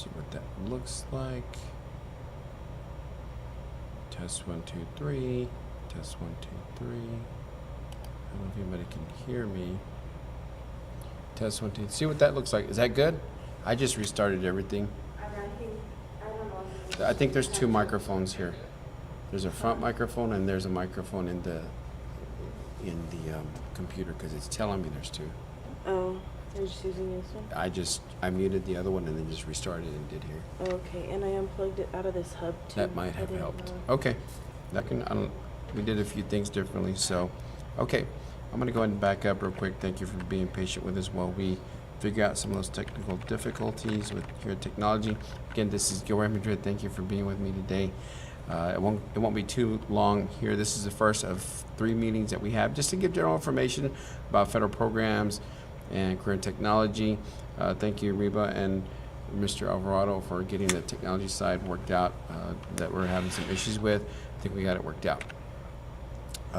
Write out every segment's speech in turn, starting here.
see what that looks like. Test 1, 2, 3. Test 1, 2, 3. I don't know if anybody can hear me. Test 1, 2. See what that looks like. Is that good? I just restarted everything. I think there's two microphones here. There's a front microphone and there's a microphone in the computer because it's telling me there's two. Oh, you're just using this one? I muted the other one and then just restarted and did here. Oh, okay, and I unplugged it out of this hub too. That might have helped. Okay, we did a few things differently, so okay. I'm gonna go ahead and back up real quick. Thank you for being patient with us while we figure out some of those technical difficulties with your technology. Again, this is Gilroy Madrid. Thank you for being with me today. It won't be too long here. This is the first of 3 meetings that we have just to give general information about federal programs and career and technology. Thank you, Reba and Mr. Alvarado, for getting the technology side worked out that we're having some issues with. I think we got it worked out.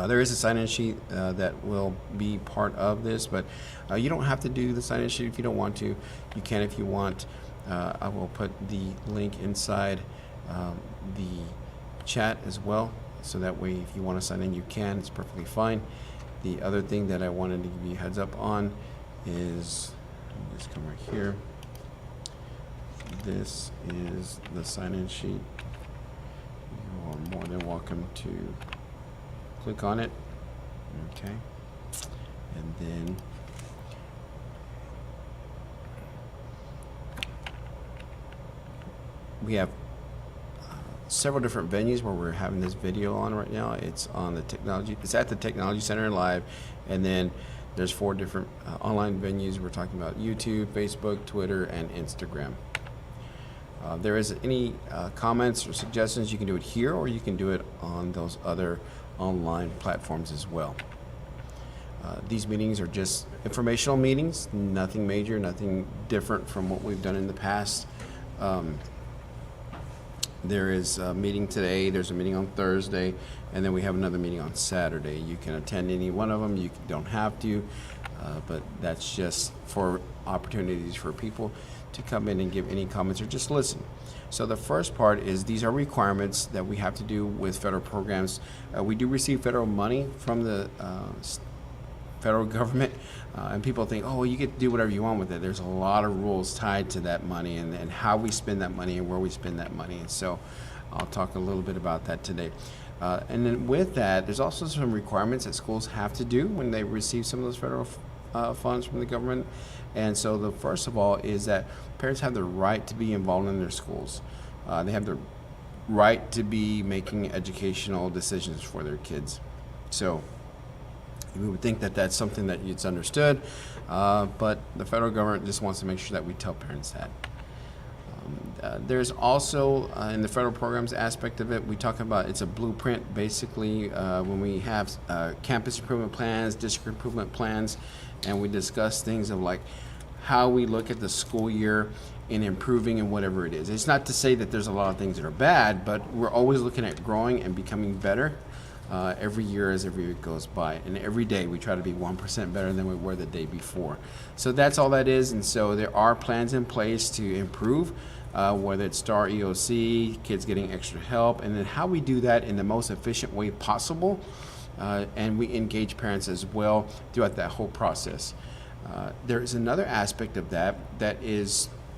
There is a sign-in sheet that will be part of this, but you don't have to do the sign-in sheet if you don't want to. You can if you want. I will put the link inside the chat as well, so that way if you want to sign in you can. It's perfectly fine. The other thing that I wanted to give you a heads up on is, let me just come right here. This is the sign-in sheet. You are more than welcome to click on it. Okay, and then we have several different venues where we're having this video on right now. It's on the technology. It's at the Technology Center Live, and then there's 4 different online venues. We're talking about YouTube, Facebook, Twitter, and Instagram. There is any comments or suggestions, you can do it here or you can do it on those other online platforms as well. These meetings are just informational meetings, nothing major, nothing different from what we've done in the past. There is a meeting today, there's a meeting on Thursday, and then we have another meeting on Saturday. You can attend any one of them, you don't have to, but that's just for opportunities for people to come in and give any comments or just listen. So the first part is these are requirements that we have to do with federal programs. We do receive federal money from the federal government, and people think, oh, well, you get to do whatever you want with it. There's a lot of rules tied to that money and how we spend that money and where we spend that money. And so I'll talk a little bit about that today. And then with that, there's also some requirements that schools have to do when they receive some of those federal funds from the government. And so the first of all is that parents have the right to be involved in their schools. They have the right to be making educational decisions for their kids. So we would think that that's something that it's understood, but the federal government just wants to make sure that we tell parents that. There's also, in the federal programs aspect of it, we talk about it's a blueprint basically when we have campus improvement plans, district improvement plans, and we discuss things of like how we look at the school year in improving in whatever it is. It's not to say that there's a lot of things that are bad, but we're always looking at growing and becoming better every year as every year goes by. And every day we try to be 1% better than we were the day before. So that's all that is. And so there are plans in place to improve, whether it's STAR EOC, kids getting extra help, and then how we do that in the most efficient way possible. And we engage parents as well throughout that whole process. There is another aspect of that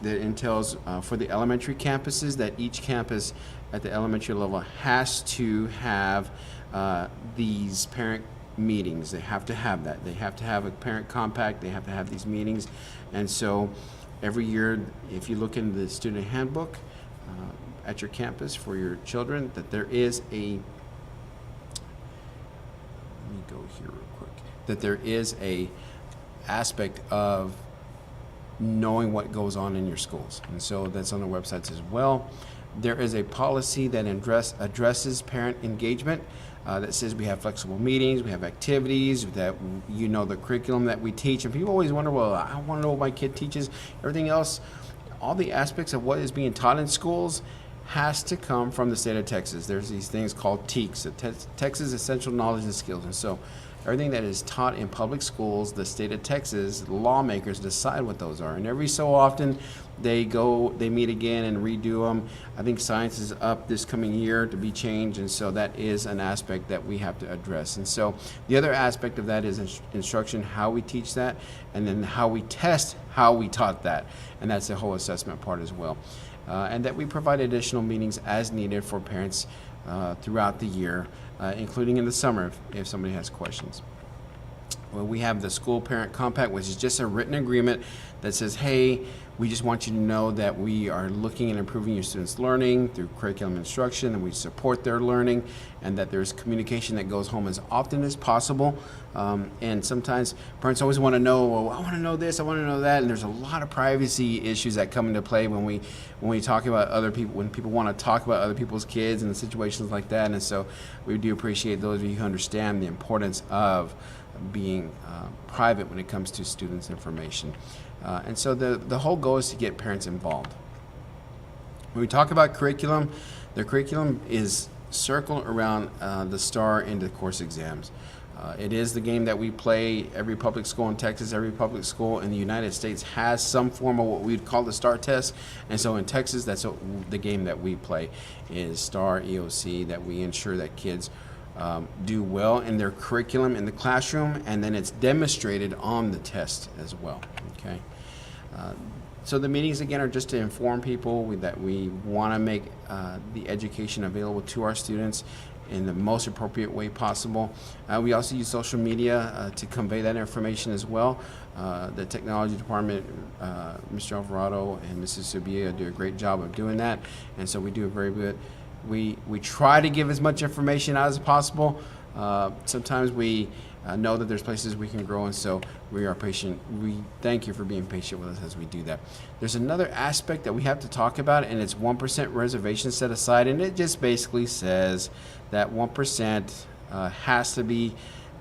entails for the elementary campuses that each campus at the elementary level has to have these parent meetings. They have to have that. They have to have a parent compact. They have to have these meetings. And so every year, if you look in the student handbook at your campus for your children, that there is a, let me go here real quick, that there is a aspect of knowing what goes on in your schools. And so that's on the websites as well. There is a policy that addresses parent engagement that says we have flexible meetings, we have activities, that you know the curriculum that we teach. And people always wonder, well, I want to know what my kid teaches. Everything else, all the aspects of what is being taught in schools has to come from the state of Texas. There's these things called TEKS, the Texas Essential Knowledge and Skills. And so everything that is taught in public schools, the state of Texas, lawmakers decide what those are. And every so often, they meet again and redo them. I think science is up this coming year to be changed, and so that is an aspect that we have to address. And so the other aspect of that is instruction, how we teach that, and then how we test how we taught that. And that's the whole assessment part as well. And that we provide additional meetings as needed for parents throughout the year, including in the summer if somebody has questions. Well, we have the School Parent Compact, which is just a written agreement that says, hey, we just want you to know that we are looking at improving your students' learning through curriculum instruction, and we support their learning, and that there's communication that goes home as often as possible. And sometimes parents always want to know, well, I want to know this, I want to know that, and there's a lot of privacy issues that come into play when we talk about other people, when people want to talk about other people's kids and situations like that. And so we do appreciate those of you who understand the importance of being private when it comes to students' information. And so the whole goal is to get parents involved. When we talk about curriculum, the curriculum is circled around the STAR into course exams. It is the game that we play. Every public school in Texas, every public school in the United States has some form of what we'd call the STAR test. And so in Texas, that's the game that we play is STAR EOC, that we ensure that kids do well in their curriculum in the classroom, and then it's demonstrated on the test as well. Okay. So the meetings again are just to inform people that we want to make the education available to our students in the most appropriate way possible. We also use social media to convey that information as well. The technology department, Mr. Alvarado and Mrs. Subia do a great job of doing that, and so we do a very good. We try to give as much information out as possible. Sometimes we know that there's places we can grow, and so we are patient. We thank you for being patient with us as we do that. There's another aspect that we have to talk about, and it's 1% reservation set aside, and it just basically says that 1% has to be,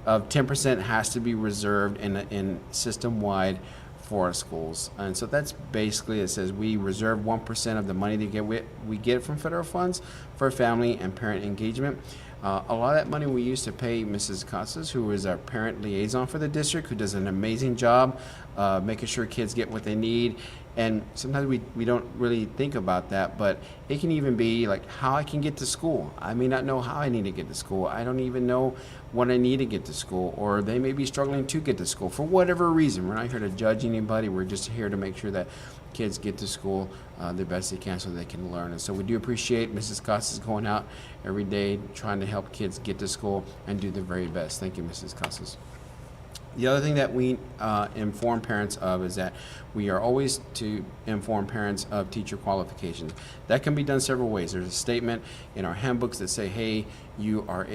of 10% has to be reserved in system-wide for our schools. And so that's basically, it says we reserve 1% of the money that we get from federal funds for family and parent engagement. A lot of that money we use to pay Mrs. Casas, who is our parent liaison for the district, who does an amazing job making sure kids get what they need. And sometimes we don't really think about that, but it can even be like how I can get to school. I may not know how I need to get to school. I don't even know what I need to get to school, or they may be struggling to get to school for whatever reason. We're not here to judge anybody. We're just here to make sure that kids get to school the best they can so they can learn. And so we do appreciate Mrs. Casas going out every day trying to help kids get to school and do their very best. Thank you, Mrs. Casas. The other thing that we inform parents of is that we are always to inform parents of teacher qualifications. That can be done several ways. There's a statement in our handbooks that say, hey, you are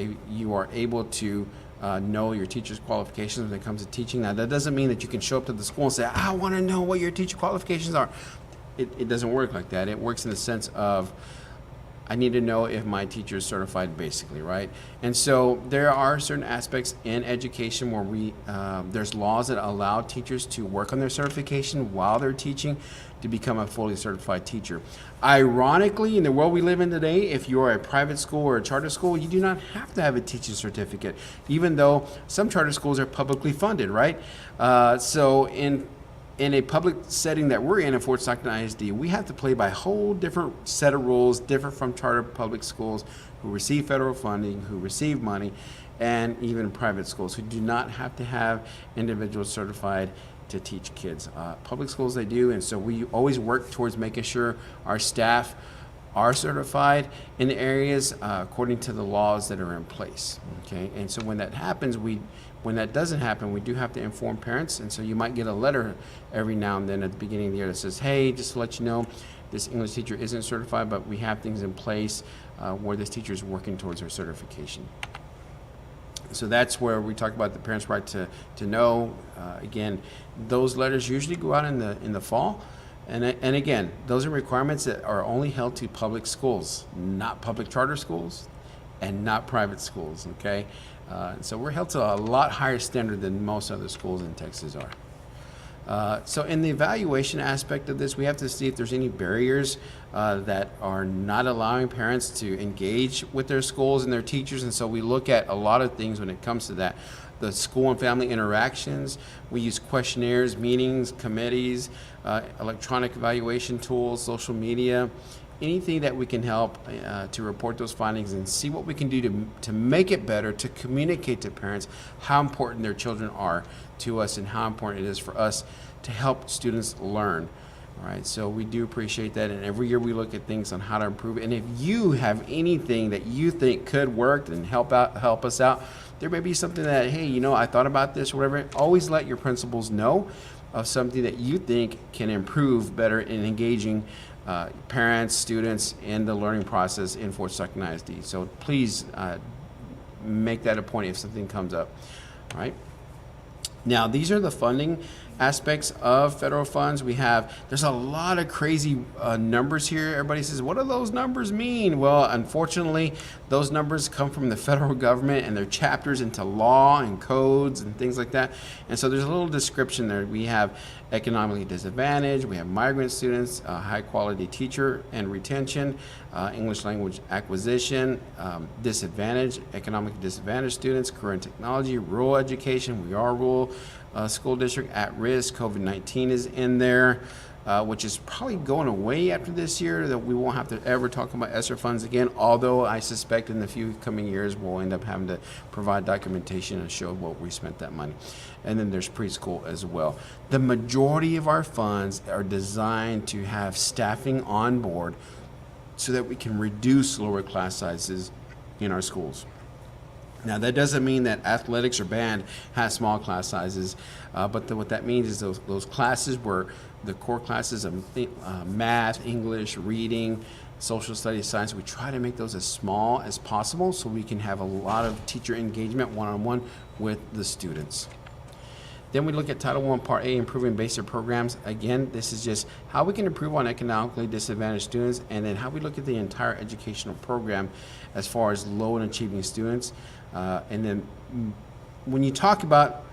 able to know your teacher's qualifications when it comes to teaching. Now, that doesn't mean that you can show up to the school and say, I want to know what your teacher qualifications are. It doesn't work like that. It works in the sense of, I need to know if my teacher is certified, basically, right? And so there are certain aspects in education where there's laws that allow teachers to work on their certification while they're teaching to become a fully certified teacher. Ironically, in the world we live in today, if you're a private school or a charter school, you do not have to have a teaching certificate, even though some charter schools are publicly funded, right? So in a public setting that we're in at Fort Stockton ISD, we have to play by a whole different set of rules, different from charter public schools who receive federal funding, who receive money, and even private schools who do not have to have individuals certified to teach kids. Public schools, they do, and so we always work towards making sure our staff are certified in the areas according to the laws that are in place. Okay, and so when that happens, when that doesn't happen, we do have to inform parents, and so you might get a letter every now and then at the beginning of the year that says, hey, just to let you know, this English teacher isn't certified, but we have things in place where this teacher is working towards her certification. So that's where we talk about the parents' right to know. Again, those letters usually go out in the fall. And again, those are requirements that are only held to public schools, not public charter schools and not private schools, okay? So we're held to a lot higher standard than most other schools in Texas are. So in the evaluation aspect of this, we have to see if there's any barriers that are not allowing parents to engage with their schools and their teachers, and so we look at a lot of things when it comes to that. the school and family interactions. We use questionnaires, meetings, committees, electronic evaluation tools, social media, anything that we can help to report those findings and see what we can do to make it better, to communicate to parents how important their children are to us and how important it is for us to help students learn. All right, so we do appreciate that, and every year we look at things on how to improve it. And if you have anything that you think could work and help us out, there may be something that, hey, you know, I thought about this or whatever. Always let your principals know of something that you think can improve better in engaging parents, students in the learning process in Fort Stockton ISD. So please make that a point if something comes up. All right. Now, these are the funding aspects of federal funds. There's a lot of crazy numbers here. Everybody says, what do those numbers mean? Well, unfortunately, those numbers come from the federal government and they're chapters into law and codes and things like that. And so there's a little description there. We have economically disadvantaged, we have migrant students, high quality teacher and retention, English language acquisition, disadvantaged, economically disadvantaged students, career and technology, rural education. We are rural school district at risk. COVID-19 is in there, which is probably going away after this year, that we won't have to ever talk about ESSER funds again, although I suspect in the few coming years we'll end up having to provide documentation and show what we spent that money. And then there's preschool as well. The majority of our funds are designed to have staffing on board so that we can reduce lower class sizes in our schools. Now, that doesn't mean that athletics or band has small class sizes, but what that means is those classes where the core classes of math, English, reading, social studies, science, we try to make those as small as possible so we can have a lot of teacher engagement one-on-one with the students. Then we look at Title I, Part A, improving basic programs. Again, this is just how we can improve on economically disadvantaged students, and then how we look at the entire educational program as far as low and achieving students. And then when you talk about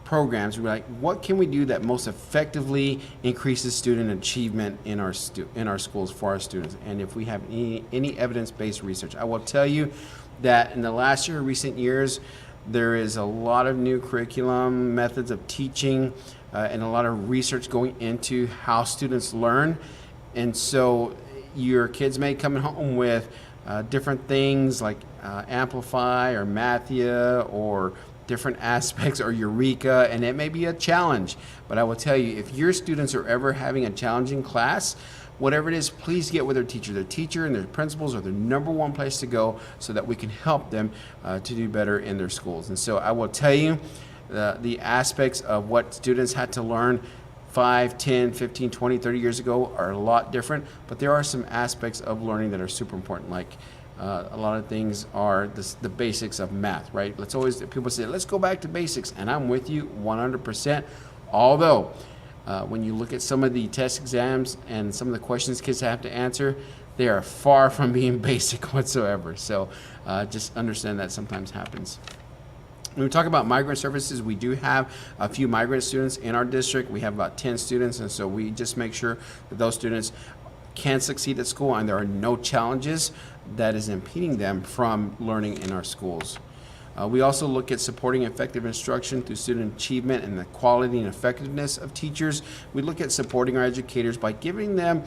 programs, we're like, what can we do that most effectively increases student achievement in our schools for our students? And if we have any evidence-based research, I will tell you that in the last year, recent years, there is a lot of new curriculum, methods of teaching, and a lot of research going into how students learn. And so your kids may come home with different things like Amplify or Mathia or different aspects or Eureka, and it may be a challenge. But I will tell you, if your students are ever having a challenging class, whatever it is, please get with their teacher. Their teacher and their principals are the number one place to go so that we can help them to do better in their schools. And so I will tell you the aspects of what students had to learn 5, 10, 15, 20, 30 years ago are a lot different, but there are some aspects of learning that are super important, like a lot of things are the basics of math, right? People say, let's go back to basics, and I'm with you 100%, although when you look at some of the test exams and some of the questions kids have to answer, they are far from being basic whatsoever. So just understand that sometimes happens. When we talk about migrant services, we do have a few migrant students in our district. We have about 10 students, and so we just make sure that those students can succeed at school and there are no challenges that is impeding them from learning in our schools. We also look at supporting effective instruction through student achievement and the quality and effectiveness of teachers. We look at supporting our educators by giving them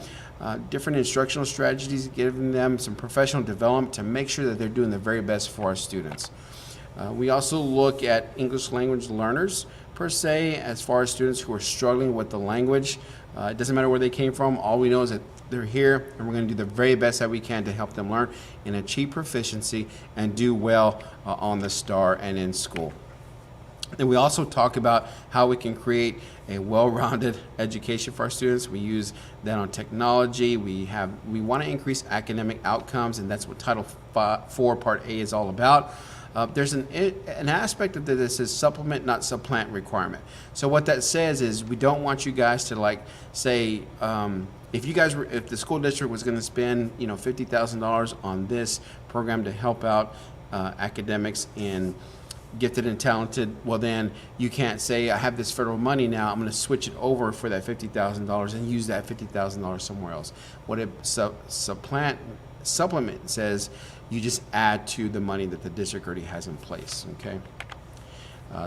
different instructional strategies, giving them some professional development to make sure that they're doing the very best for our students. We also look at English language learners, per se, as far as students who are struggling with the language. It doesn't matter where they came from. All we know is that they're here, and we're going to do the very best that we can to help them learn and achieve proficiency and do well on the STAR and in school. And we also talk about how we can create a well-rounded education for our students. We use that on technology. We want to increase academic outcomes, and that's what Title IV Part A is all about. There's an aspect of this is supplement, not supplant requirement. So what that says is we don't want you guys to say, if the school district was going to spend $50,000 on this program to help out academics in gifted and talented, well then you can't say, I have this federal money now, I'm going to switch it over for that $50,000 and use that $50,000 somewhere else. What it supplement says, you just add to the money that the district already has in place, okay?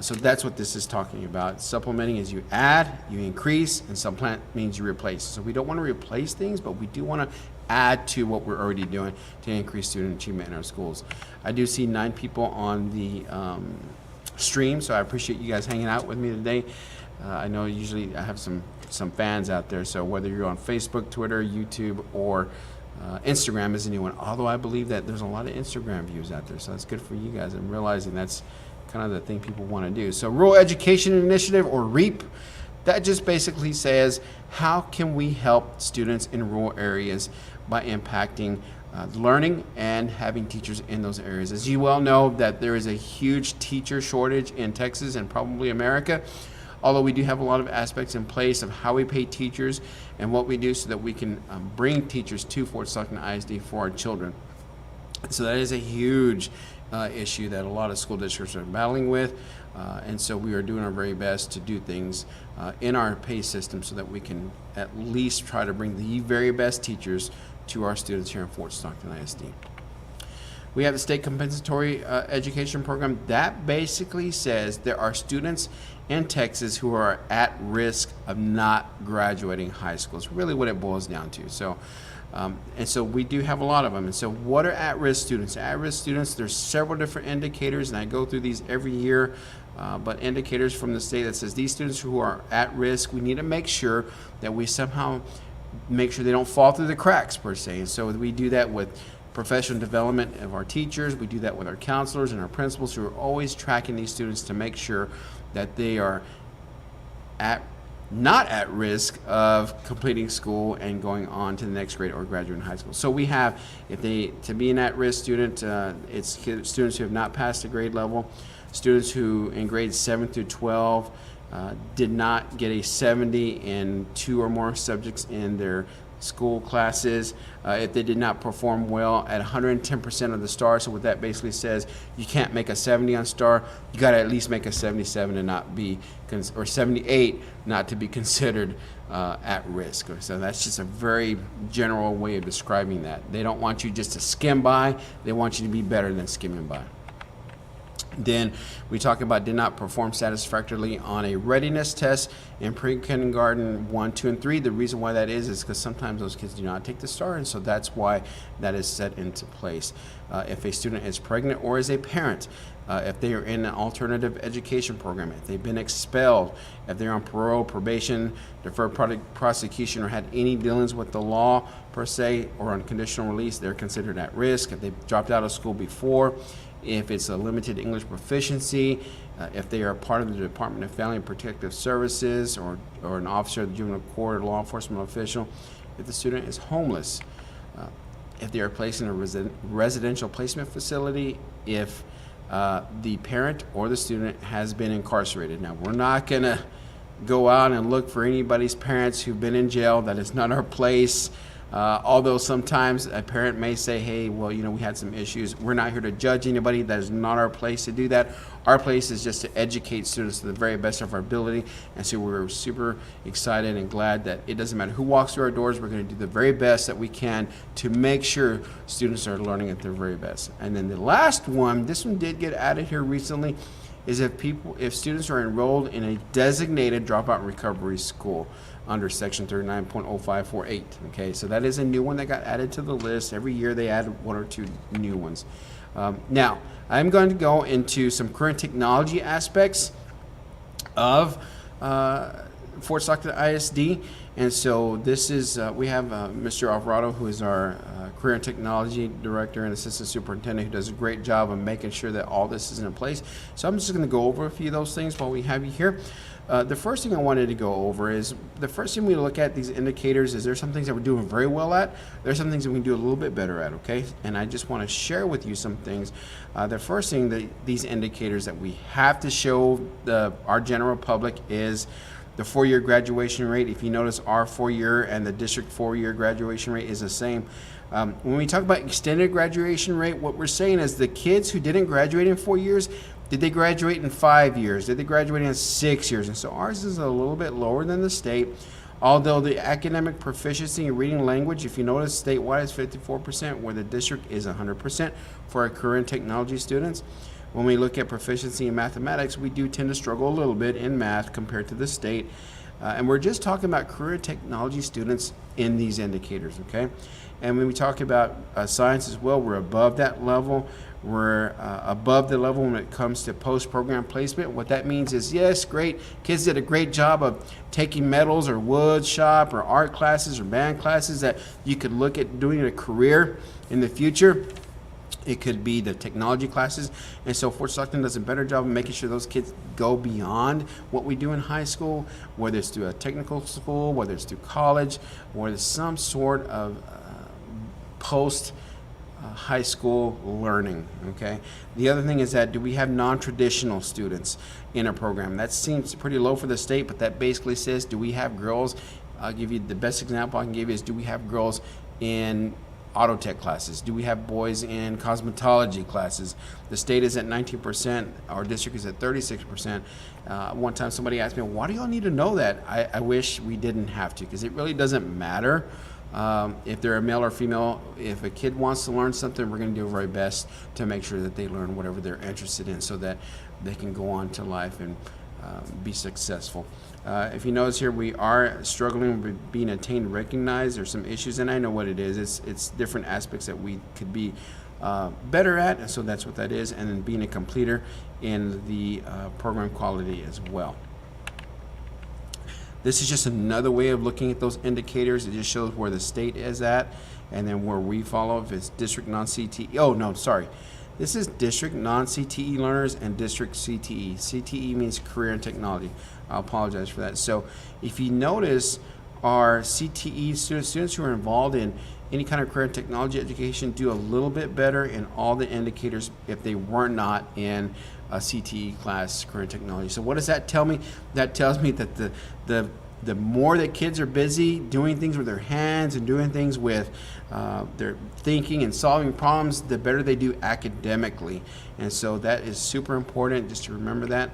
So that's what this is talking about. Supplementing is you add, you increase, and supplant means you replace. So we don't want to replace things, but we do want to add to what we're already doing to increase student achievement in our schools. I do see 9 people on the stream, so I appreciate you guys hanging out with me today. I know usually I have some fans out there, so whether you're on Facebook, Twitter, YouTube, or Instagram is a new one, although I believe that there's a lot of Instagram views out there, so that's good for you guys. I'm realizing that's kind of the thing people want to do. So Rural Education Initiative, or REAP, that just basically says how can we help students in rural areas by impacting learning and having teachers in those areas. As you well know, that there is a huge teacher shortage in Texas and probably America, although we do have a lot of aspects in place of how we pay teachers and what we do so that we can bring teachers to Fort Stockton ISD for our children. So that is a huge issue that a lot of school districts are battling with, and so we are doing our very best to do things in our pay system so that we can at least try to bring the very best teachers to our students here in Fort Stockton ISD. We have the state compensatory education program. That basically says there are students in Texas who are at risk of not graduating high school. It's really what it boils down to. So, and so we do have a lot of them. And so what are at-risk students? At-risk students, there's several different indicators, and I go through these every year, but indicators from the state that says these students who are at risk, we need to make sure that we somehow make sure they don't fall through the cracks, per se. And so we do that with professional development of our teachers. We do that with our counselors and our principals, who are always tracking these students to make sure that they are not at risk of completing school and going on to the next grade or graduating high school. So we have, to be an at-risk student, it's students who have not passed the grade level, students who in grades 7 through 12 did not get a 70 in 2 or more subjects in their school classes, if they did not perform well at 110% of the STAR. So what that basically says, you can't make a 70 on STAR, you got to at least make a 77 to not be, or 78 not to be considered at risk. So that's just a very general way of describing that. They don't want you just to skim by, they want you to be better than skimming by. Then we talk about did not perform satisfactorily on a readiness test in pre-kindergarten 1, 2, and 3. The reason why that is because sometimes those kids do not take the STAR, and so that's why that is set into place. If a student is pregnant or is a parent, if they are in an alternative education program, if they've been expelled, if they're on parole, probation, deferred prosecution, or had any dealings with the law per se, or on conditional release, they're considered at risk. If they've dropped out of school before, if it's a limited English proficiency, if they are part of the Department of Family and Protective Services, or an officer of the juvenile court or law enforcement official, if the student is homeless, if they are placed in a residential placement facility, if the parent or the student has been incarcerated. Now, we're not going to go out and look for anybody's parents who've been in jail. That is not our place. Although sometimes a parent may say, hey, well, you know, we had some issues. We're not here to judge anybody. That is not our place to do that. Our place is just to educate students to the very best of our ability. And so we're super excited and glad that it doesn't matter who walks through our doors. We're going to do the very best that we can to make sure students are learning at their very best. And then the last one, this one did get added here recently, is if students are enrolled in a designated dropout recovery school under section 39.0548. Okay, so that is a new one that got added to the list. Every year they add 1 or 2 new ones. Now, I'm going to go into some current technology aspects of Fort Stockton ISD. And so this is, we have Mr. Alvarado, who is our Career and Technology Director and Assistant Superintendent, who does a great job of making sure that all this is in place. So I'm just going to go over a few of those things while we have you here. The first thing I wanted to go over is, the first thing we look at these indicators is there's some things that we're doing very well at. There's some things that we can do a little bit better at, okay? And I just want to share with you some things. The first thing that these indicators that we have to show our general public is the 4-year graduation rate. If you notice, our 4-year and the district 4-year graduation rate is the same. When we talk about extended graduation rate, what we're saying is the kids who didn't graduate in 4 years, did they graduate in 5 years? Did they graduate in 6 years? And so ours is a little bit lower than the state, although the academic proficiency in reading language, if you notice, statewide is 54%, where the district is 100% for our current technology students. when we look at proficiency in mathematics, we do tend to struggle a little bit in math compared to the state. And we're just talking about career technology students in these indicators, okay? And when we talk about science as well, we're above that level. We're above the level when it comes to post-program placement. What that means is, yes, great, kids did a great job of taking metals or wood shop or art classes or band classes that you could look at doing a career in the future. It could be the technology classes. And so Fort Stockton does a better job of making sure those kids go beyond what we do in high school, whether it's through a technical school, whether it's through college, or there's some sort of post high school learning, okay? The other thing is that, do we have non-traditional students in a program? That seems pretty low for the state, but that basically says, do we have girls? I'll give you the best example I can give you is, do we have girls in auto tech classes? Do we have boys in cosmetology classes? The state is at 19%, our district is at 36%. One time somebody asked me, why do y'all need to know that? I wish we didn't have to, because it really doesn't matter if they're a male or female. If a kid wants to learn something, we're going to do our very best to make sure that they learn whatever they're interested in so that they can go on to life and be successful. If you notice here, we are struggling with being attained recognized. There's some issues, and I know what it is. It's different aspects that we could be better at, and so that's what that is, and then being a completer in the program quality as well. This is just another way of looking at those indicators. It just shows where the state is at, and then where we follow. If it's district non-CTE, oh no, sorry. This is district non-CTE learners and district CTE. CTE means career and technology. I apologize for that. So if you notice, our CTE students who are involved in any kind of career and technology education do a little bit better in all the indicators if they were not in a CTE class, career and technology. So what does that tell me? That tells me that the more that kids are busy doing things with their hands and doing things with their thinking and solving problems, the better they do academically. And so that is super important, just to remember that.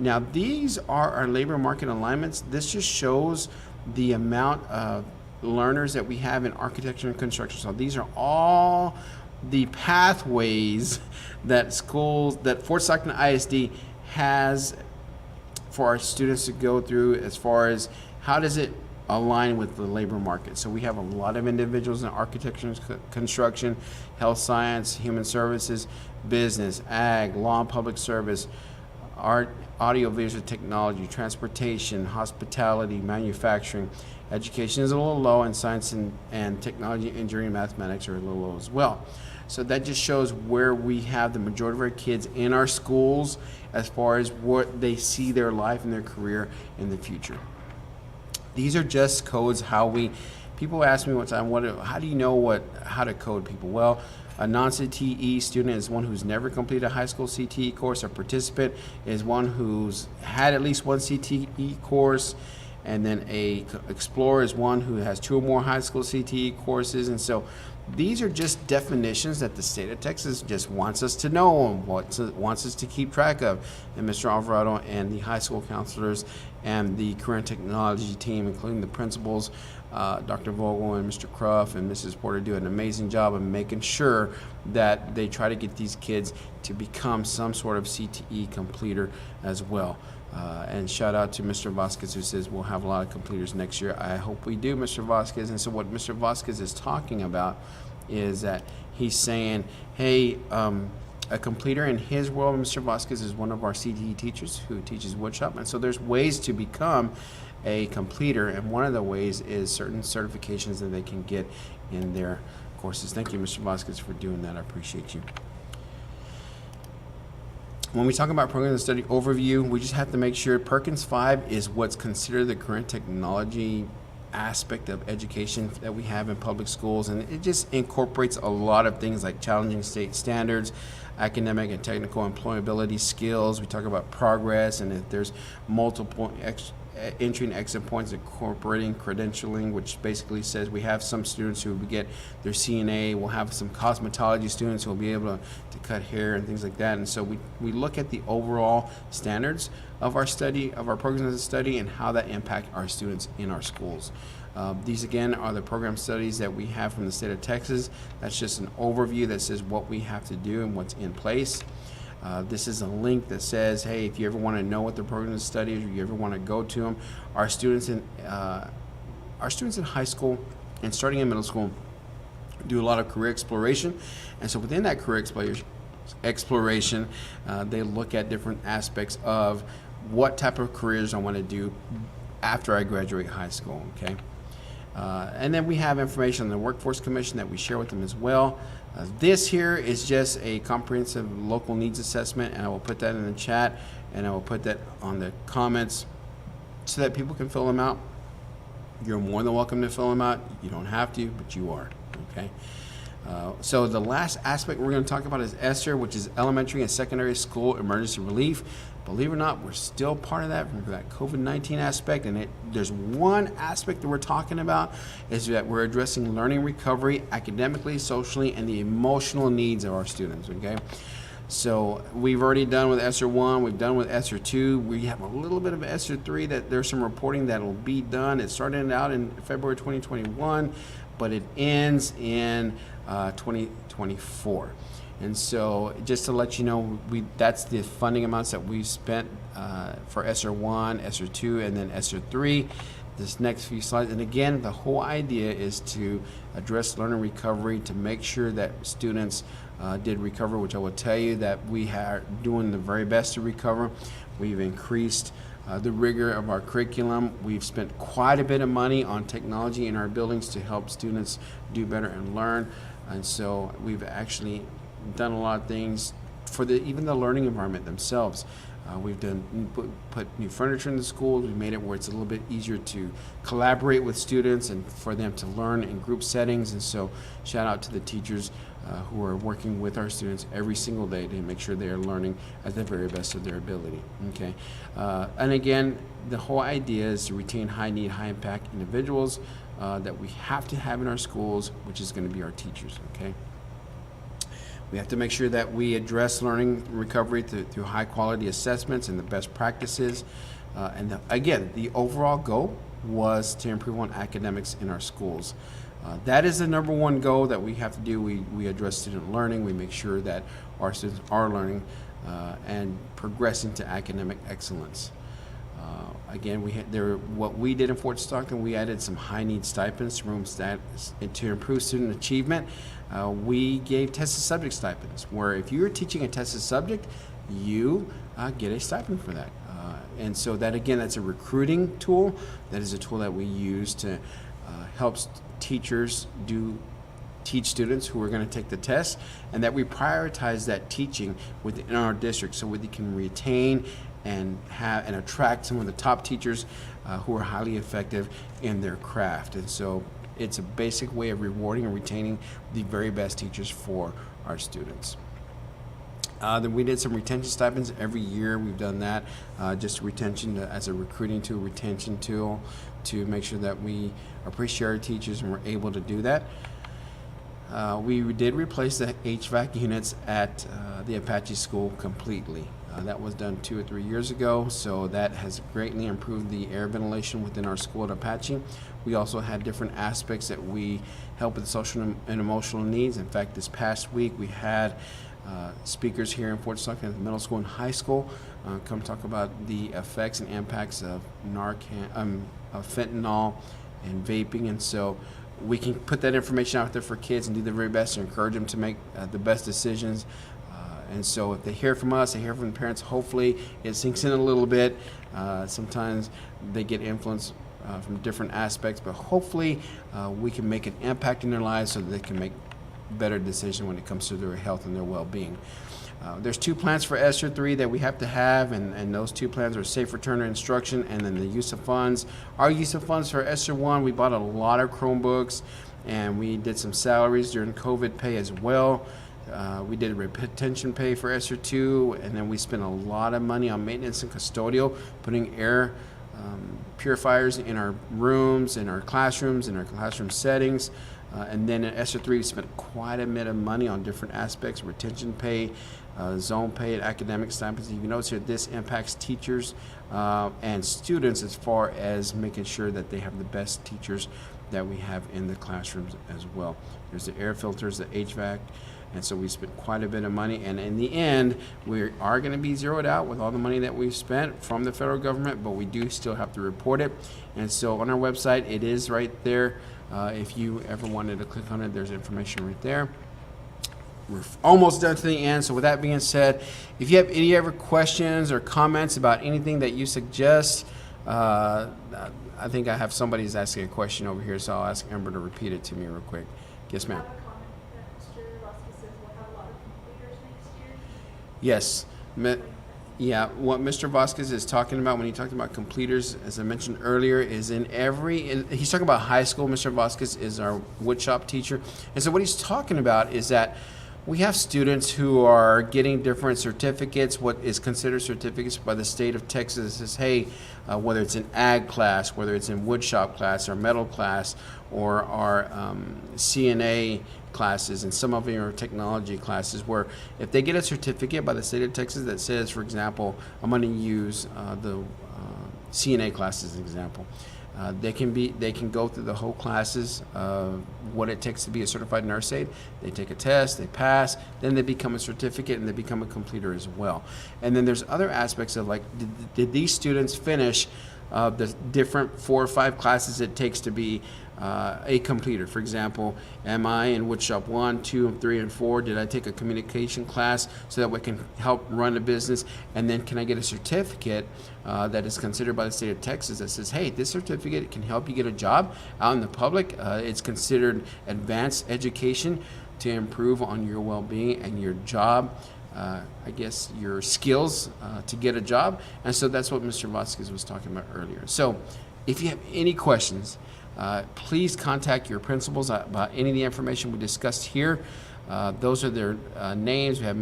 Now these are our labor market alignments. This just shows the amount of learners that we have in architecture and construction. So these are all the pathways that Fort Stockton ISD has for our students to go through, as far as how does it align with the labor market. So we have a lot of individuals in architecture and construction, health science, human services, business, ag, law and public service, art, audiovisual technology, transportation, hospitality, manufacturing. Education is a little low, and science and technology, engineering, mathematics are a little low as well. So that just shows where we have the majority of our kids in our schools as far as what they see their life and their career in the future. These are just codes. People ask me one time, how do you know how to code people? Well, a non-CTE student is one who's never completed a high school CTE course. A participant is one who's had at least one CTE course. And then a explorer is one who has 2 or more high school CTE courses. And so these are just definitions that the state of Texas just wants us to know and wants us to keep track of. And Mr. Alvarado and the high school counselors and the career and technology team, including the principals, Dr. Vogel and Mr. Cruff and Mrs. Porter, do an amazing job of making sure that they try to get these kids to become some sort of CTE completer as well. And shout out to Mr. Vasquez, who says we'll have a lot of completers next year. I hope we do, Mr. Vasquez. And so what Mr. Vasquez is talking about is that he's saying, hey, a completer in his world, Mr. Vasquez is one of our CTE teachers who teaches woodshop. And so there's ways to become a completer, and one of the ways is certain certifications that they can get in their courses. Thank you, Mr. Vasquez, for doing that. I appreciate you. When we talk about program and study overview, we just have to make sure Perkins 5 is what's considered the current technology aspect of education that we have in public schools, and it just incorporates a lot of things like challenging state standards, academic and technical employability skills. We talk about progress, and if there's multiple entry and exit points, incorporating credentialing, which basically says we have some students who will get their CNA, we'll have some cosmetology students who will be able to cut hair and things like that. And so we look at the overall standards of our study, of our programs of study, and how that impact our students in our schools. These again are the program studies that we have from the state of Texas. That's just an overview that says what we have to do and what's in place. This is a link that says, hey, if you ever want to know what the program of study is, or you ever want to go to them, our students in high school and starting in middle school do a lot of career exploration. And so within that career exploration, they look at different aspects of what type of careers I want to do after I graduate high school, okay? And then we have information on the Workforce Commission that we share with them as well. This here is just a comprehensive local needs assessment, and I will put that in the chat, and I will put that on the comments so that people can fill them out. You're more than welcome to fill them out. You don't have to, but you are, okay? So the last aspect we're going to talk about is ESSER, which is Elementary and Secondary School Emergency Relief. Believe it or not, we're still part of that from that COVID-19 aspect, and there's one aspect that we're talking about is that we're addressing learning recovery academically, socially, and the emotional needs of our students, okay? So we've already done with ESSER 1, we've done with ESSER 2, we have a little bit of ESSER 3 that there's some reporting that will be done. It started out in February 2021, but it ends in 2024. And so just to let you know, that's the funding amounts that we've spent for ESSER 1, ESSER 2, and then ESSER 3. This next few slides, and again, the whole idea is to address learning recovery, to make sure that students did recover, which I will tell you that we are doing the very best to recover. We've increased the rigor of our curriculum. We've spent quite a bit of money on technology in our buildings to help students do better and learn. And so we've actually done a lot of things for even the learning environment themselves. We've put new furniture in the schools. We made it where it's a little bit easier to collaborate with students and for them to learn in group settings. And so shout out to the teachers who are working with our students every single day to make sure they are learning at the very best of their ability, okay? And again, the whole idea is to retain high need, high impact individuals that we have to have in our schools, which is going to be our teachers, okay? We have to make sure that we address learning recovery through high quality assessments and the best practices. Again, the overall goal was to improve on academics in our schools. That is the number one goal that we have to do. We address student learning. We make sure that our students are learning and progressing to academic excellence. Again, what we did in Fort Stockton, we added some high need stipends to improve student achievement. We gave tested subject stipends, where if you're teaching a tested subject, you get a stipend for that. And so that, again, that's a recruiting tool. That is a tool that we use to help teachers teach students who are going to take the test, and that we prioritize that teaching within our district so we can retain and attract some of the top teachers who are highly effective in their craft. And so it's a basic way of rewarding and retaining the very best teachers for our students. Then we did some retention stipends every year. We've done that, just retention as a recruiting tool, retention tool, to make sure that we appreciate our teachers and we're able to do that. We did replace the HVAC units at the Apache School completely. That was done 2 or 3 years ago, so that has greatly improved the air ventilation within our school at Apache. We also had different aspects that we help with social and emotional needs. In fact, this past week we had speakers here in Fort Stockton at the middle school and high school come talk about the effects and impacts of fentanyl and vaping. And so we can put that information out there for kids and do the very best to encourage them to make the best decisions. And so if they hear from us, they hear from the parents, hopefully it sinks in a little bit. Sometimes they get influence from different aspects, but hopefully we can make an impact in their lives so that they can make better decisions when it comes to their health and their well-being. There's 2 plans for ESSER 3 that we have to have, and those 2 plans are safe return of instruction and then the use of funds. Our use of funds for ESSER 1, we bought a lot of Chromebooks, and we did some salaries during COVID pay as well. We did retention pay for ESSER 2, and then we spent a lot of money on maintenance and custodial, putting air purifiers in our rooms, in our classrooms, in our classroom settings. And then in ESSER 3, we spent quite a bit of money on different aspects, retention pay, zone pay, and academic stipends. You can notice here this impacts teachers and students as far as making sure that they have the best teachers that we have in the classrooms as well. There's the air filters, the HVAC, and so we spent quite a bit of money, and in the end, we are going to be zeroed out with all the money that we've spent from the federal government, but we do still have to report it. And so on our website, it is right there. If you ever wanted to click on it, there's information right there. We're almost done to the end. So with that being said, if you have any other questions or comments about anything that you suggest, I think I have somebody's asking a question over here, so I'll ask Amber to repeat it to me real quick. Yes, ma'am. I have a comment that Mr. Vasquez says we'll have a lot of completers next year. Yes. Yeah, what Mr. Vasquez is talking about when he talked about completers, as I mentioned earlier, is he's talking about high school. Mr. Vasquez is our woodshop teacher. And so what he's talking about is that we have students who are getting different certificates, what is considered certificates by the state of Texas. It says, hey, whether it's an ag class, whether it's in woodshop class or metal class, or our CNA classes, and some of your technology classes, where if they get a certificate by the state of Texas that says, for example, I'm going to use the CNA class as an example. They can go through the whole classes, what it takes to be a certified nurse aide. They take a test, they pass, then they become a certificate and they become a completer as well. And then there's other aspects of like, did these students finish the different 4 or 5 classes it takes to be a completer? For example, am I in woodshop 1, 2, 3, and 4? Did I take a communication class so that we can help run a business? And then can I get a certificate that is considered by the state of Texas that says, hey, this certificate can help you get a job out in the public. It's considered advanced education to improve on your well-being and your job, I guess your skills to get a job. And so that's what Mr. Vasquez was talking about earlier. So if you have any questions, please contact your principals about any of the information we discussed here. Those are their names. We have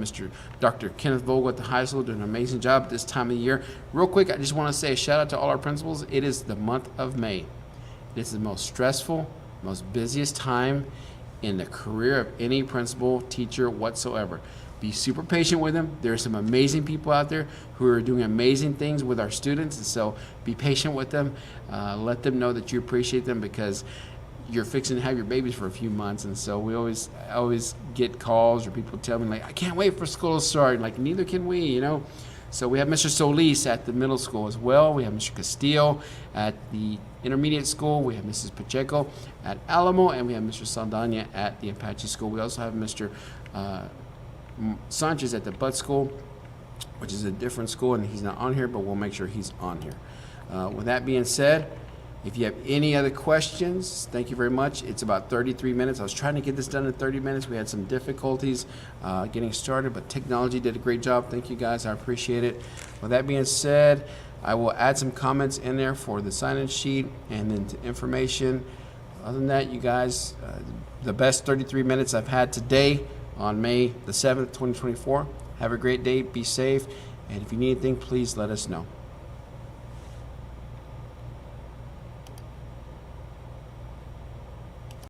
Dr. Kenneth Vogel at the high school doing an amazing job at this time of year. Real quick, I just want to say a shout out to all our principals. It is the month of May. It's the most stressful, most busiest time in the career of any principal, teacher whatsoever. Be super patient with them. There are some amazing people out there who are doing amazing things with our students, and so be patient with them. Let them know that you appreciate them, because you're fixing to have your babies for a few months, and so I always get calls or people tell me like, I can't wait for school to start. Like, neither can we, you know. So we have Mr. Solis at the middle school as well. We have Mr. Castillo at the intermediate school. We have Mrs. Pacheco at Alamo, and we have Mr. Saldana at the Apache school. We also have Mr. Sanchez at the Butt School, which is a different school, and he's not on here, but we'll make sure he's on here. With that being said, if you have any other questions, thank you very much. It's about 33 minutes. I was trying to get this done in 30 minutes. We had some difficulties getting started, but technology did a great job. Thank you guys. I appreciate it. With that being said, I will add some comments in there for the sign-in sheet and then information. Other than that, you guys, the best 33 minutes I've had today on May the 7th, 2024. Have a great day. Be safe. And if you need anything, please let us know.